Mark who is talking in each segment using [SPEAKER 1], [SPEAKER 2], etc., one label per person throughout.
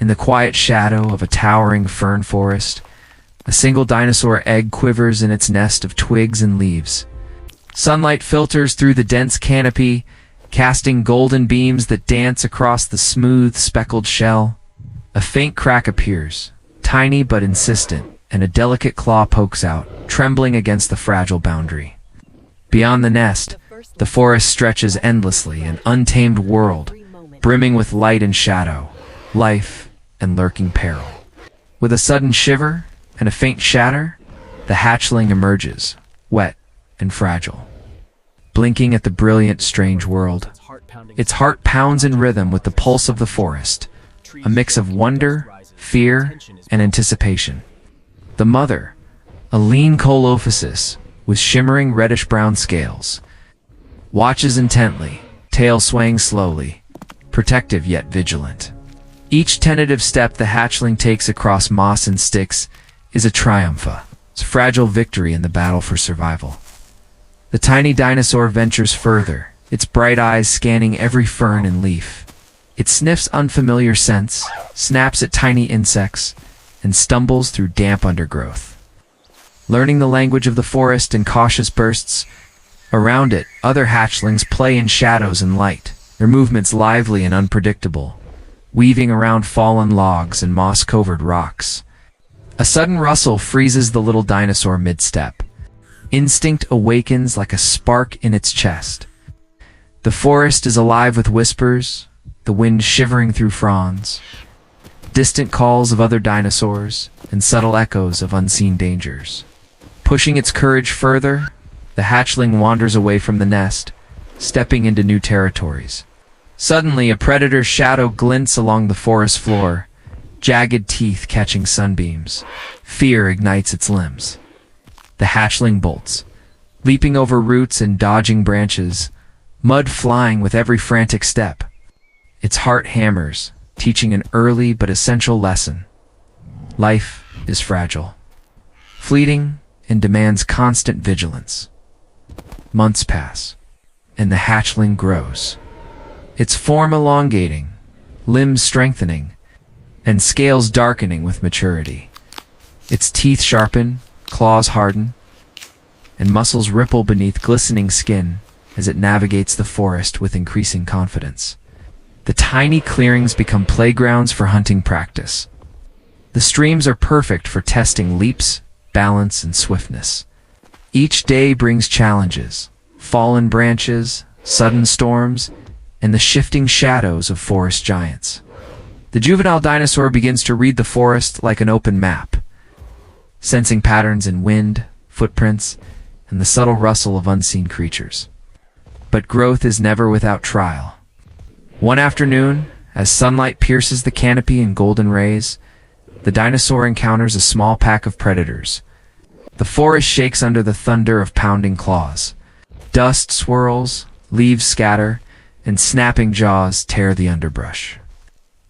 [SPEAKER 1] the quiet shadow of a towering fern forest, a single dinosaur egg quivers in its nest of twigs and leaves. Sunlight filters through the dense canopy, casting golden beams that dance across the smooth, speckled shell. A faint crack appears, tiny but insistent, and a delicate claw pokes out, trembling against the fragile boundary. Beyond the nest, the forest stretches endlessly, an untamed world, brimming with light and shadow, life and lurking peril. With a sudden shiver and a faint shatter, the hatchling emerges, wet and fragile. Blinking at the brilliant, strange world, its heart pounds in rhythm with the pulse of the forest, a mix of wonder, fear, and anticipation. The mother, a lean colophysis with shimmering reddish-brown scales, watches intently, tail swaying slowly, protective yet vigilant. Each tentative step the hatchling takes across moss and sticks is a triumph, a fragile victory in the battle for survival. The tiny dinosaur ventures further, its bright eyes scanning every fern and leaf. It sniffs unfamiliar scents, snaps at tiny insects, and stumbles through damp undergrowth. Learning the language of the forest in cautious bursts, around it, other hatchlings play in shadows and light, their movements lively and unpredictable, weaving around fallen logs and moss-covered rocks. A sudden rustle freezes the little dinosaur mid-step. Instinct awakens like a spark in its chest. The forest is alive with whispers, the wind shivering through fronds, distant calls of other dinosaurs, and subtle echoes of unseen dangers. Pushing its courage further, the hatchling wanders away from the nest, stepping into new territories. Suddenly, a predator's shadow glints along the forest floor, jagged teeth catching sunbeams. Fear ignites its limbs. The hatchling bolts, leaping over roots and dodging branches, mud flying with every frantic step. Its heart hammers, teaching an early but essential lesson. Life is fragile, fleeting, and demands constant vigilance. Months pass, and the hatchling grows, its form elongating, limbs strengthening, and scales darkening with maturity. Its teeth sharpen, claws harden, and muscles ripple beneath glistening skin as it navigates the forest with increasing confidence. The tiny clearings become playgrounds for hunting practice. The streams are perfect for testing leaps, balance, and swiftness. Each day brings challenges, fallen branches, sudden storms, and the shifting shadows of forest giants. The juvenile dinosaur begins to read the forest like an open map, sensing patterns in wind, footprints, and the subtle rustle of unseen creatures. But growth is never without trial. One afternoon, as sunlight pierces the canopy in golden rays, the dinosaur encounters a small pack of predators. The forest shakes under the thunder of pounding claws. Dust swirls, leaves scatter, and snapping jaws tear the underbrush.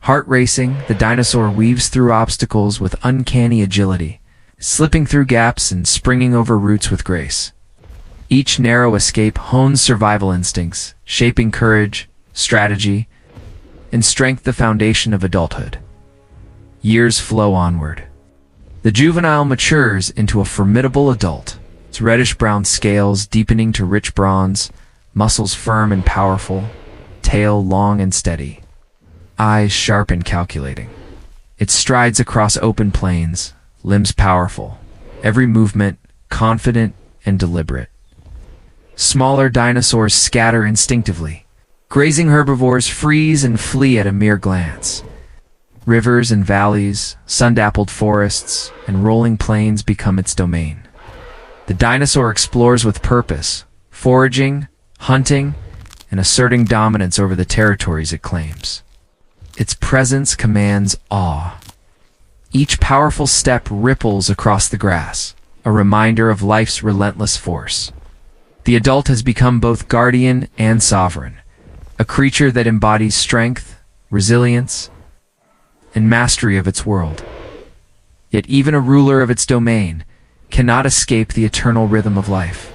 [SPEAKER 1] Heart racing, the dinosaur weaves through obstacles with uncanny agility, slipping through gaps and springing over roots with grace. Each narrow escape hones survival instincts, shaping courage, strategy, and strength, the foundation of adulthood. Years flow onward. The juvenile matures into a formidable adult, its reddish-brown scales deepening to rich bronze, muscles firm and powerful, tail long and steady, eyes sharp and calculating. It strides across open plains, limbs powerful, every movement confident and deliberate. Smaller dinosaurs scatter instinctively. Grazing herbivores freeze and flee at a mere glance. Rivers and valleys, sun-dappled forests, and rolling plains become its domain. The dinosaur explores with purpose, foraging, hunting, and asserting dominance over the territories it claims. Its presence commands awe. Each powerful step ripples across the grass, a reminder of life's relentless force. The adult has become both guardian and sovereign, a creature that embodies strength, resilience, and mastery of its world. Yet even a ruler of its domain cannot escape the eternal rhythm of life.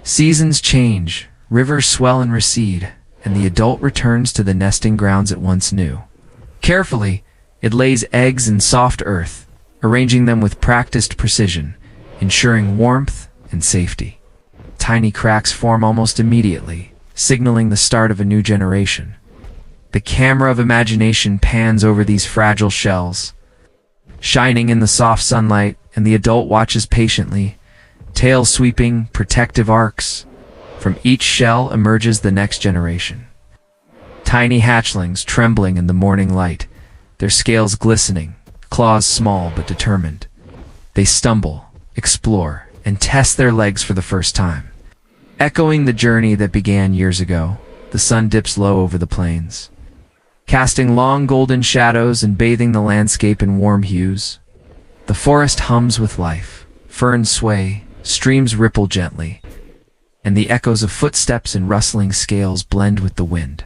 [SPEAKER 1] Seasons change, rivers swell and recede, and the adult returns to the nesting grounds it once knew. Carefully, It lays eggs in soft earth, arranging them with practiced precision, ensuring warmth and safety. Tiny cracks form almost immediately, signaling the start of a new generation. The camera of imagination pans over these fragile shells, shining in the soft sunlight, and the adult watches patiently, tail sweeping, protective arcs. From each shell emerges the next generation. Tiny hatchlings trembling in the morning light, their scales glistening, claws small but determined. They stumble, explore, and test their legs for the first time. Echoing the journey that began years ago, the sun dips low over the plains, casting long golden shadows and bathing the landscape in warm hues. The forest hums with life, ferns sway, streams ripple gently, and the echoes of footsteps and rustling scales blend with the wind.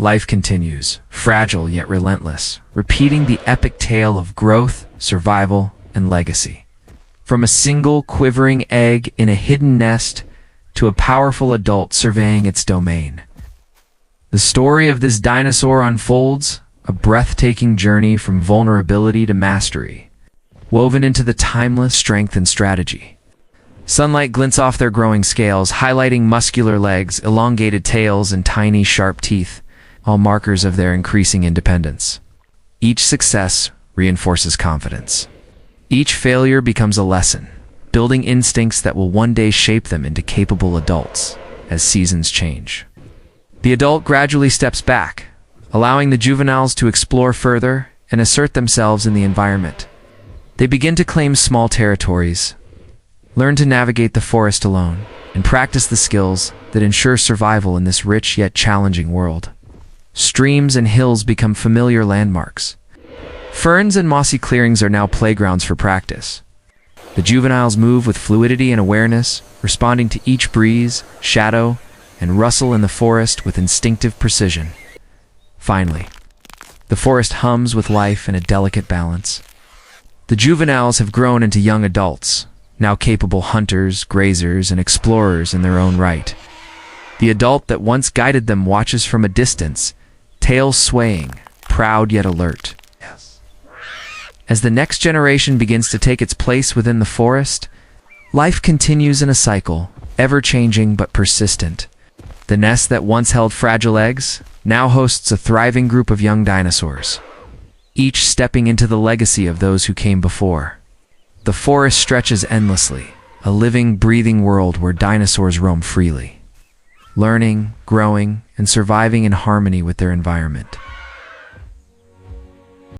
[SPEAKER 1] Life continues, fragile yet relentless, repeating the epic tale of growth, survival, and legacy. From a single quivering egg in a hidden nest to a powerful adult surveying its domain, the story of this dinosaur unfolds, a breathtaking journey from vulnerability to mastery, woven into the timeless strength and strategy. Sunlight glints off their growing scales, highlighting muscular legs, elongated tails, and tiny, sharp teeth, all markers of their increasing independence. Each success reinforces confidence. Each failure becomes a lesson, building instincts that will one day shape them into capable adults as seasons change. The adult gradually steps back, allowing the juveniles to explore further and assert themselves in the environment. They begin to claim small territories, learn to navigate the forest alone, and practice the skills that ensure survival in this rich yet challenging world. Streams and hills become familiar landmarks. Ferns and mossy clearings are now playgrounds for practice. The juveniles move with fluidity and awareness, responding to each breeze, shadow, and rustle in the forest with instinctive precision. Finally, the forest hums with life and a delicate balance. The juveniles have grown into young adults, now capable hunters, grazers, and explorers in their own right. The adult that once guided them watches from a distance, tail swaying, proud yet alert. As the next generation begins to take its place within the forest, life continues in a cycle, ever-changing but persistent. The nest that once held fragile eggs now hosts a thriving group of young dinosaurs, each stepping into the legacy of those who came before. The forest stretches endlessly, a living, breathing world where dinosaurs roam freely, learning, growing, and surviving in harmony with their environment.